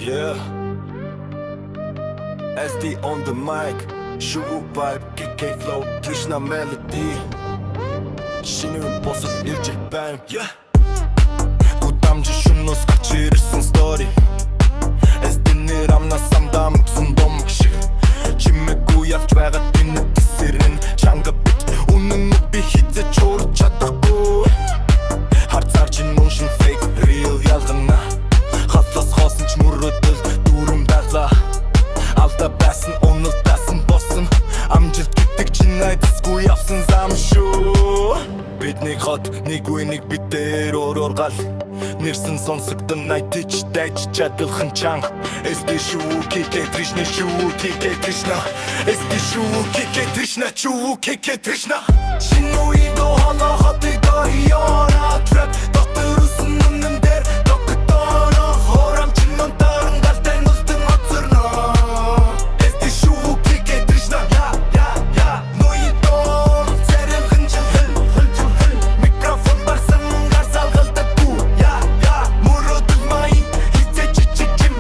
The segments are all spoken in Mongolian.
Yeah, SD on the mic, Sugar vibe, KK flow, Krishna melody. Шинээр босод ирж байна. Yeah. Гудамжи шунос гарч ирсэн story. SD-нэр амнаас самдаа мөксөн домог шиг. Чимээгүй явж байгаа тэнэ тэсэрэн чанга бит. Үнэн би хизэж чуурч чадахгүй. Харцаар чин motion fake, real ялгана. Хатлаас хоосон ч мөрөөдөл дүүрэн байлаа. Алда байсан, онол байсан босон. Амжилт гэдэг чинь найдасгүй явсан зам шүү. Бидний хот нэг үе нэг битээр өөрөөр гал. Нэрсэн сонсогдсон найтич дайч чадалхан чанга. SD шүү, KK Trishna шүү, KK Trishna. SD шүү, KK Trishna шүү, KK Trishna. Шинуидо хана хатыга яна trap. Доктор усын үнэн дээр доктора хорам чинон таран галтай нөлтөн оцорно. SD шүү, KK Trishna. Я нуидо цэрэн хэнчэн хэл. Микрофон барсан гарсал галдаггүй. Я мөрөдөл май хизэж чичим.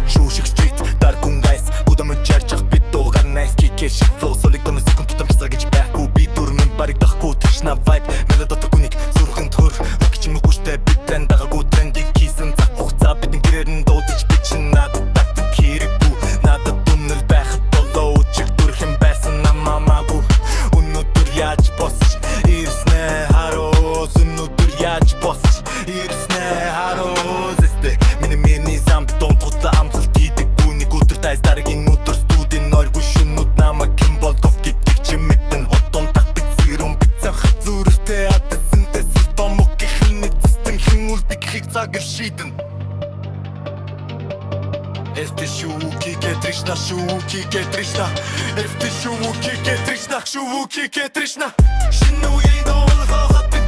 Шушиг street даргун guys гудамж чарчих бит дуугар nice KK шиг flow солиг донос секунд тутам хасаа гэж байхгүй би дүрмэн бариг дахгүй Trishna vibe мелодотог үник зүрхэн төр өгчим гүштэй битэн дагаагүй трендийг хийсэн цаг хугацаа бидний гэрээр нь дуудаж бичин надад татдаг хэрэггүй надад дүнэл байхад болоо чиг дүрхэн байсан намамаагүй өнөөдөр яаж босч ирснэ харуу өнөөдөр яаж босч ирснэ харуу зэстэ миний замд донтгоцоо амгалт хийдэггүй нэг өдөр тайс дараагийн өдөр студийн нойргүй шүнүүд намайг хэн болгов гэдэг чи мэдэн хотон так бицэрэн бицэн зүрхтэй атсан дэс томог гихний цэстэн хэн үлдэг хийг цаг шийдэн SD шүү, KK Trishna шүү, KK Trishna. SD шүү, KK Trishna шүү, KK Trishna. Шинэ үеийн доолгоо хатдаг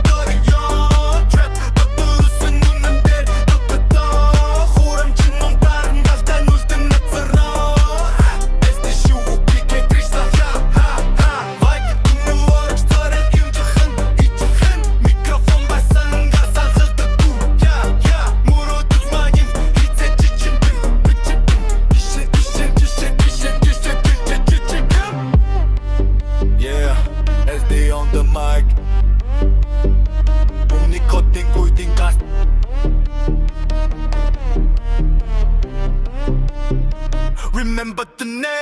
ёо trap доктор усын үнэн дээр доктор хорам чинон таран галтай нүлтэн нацарна. SD шүү, KK Trishna. Vibe нуурч царай юмжхан ичхэн микрофон басан гасал халтаггүй. Мөрөдөл магийн хизэж чичим. Yeah, SD on the mic. Unicoding Guiding Cast. Remember the name.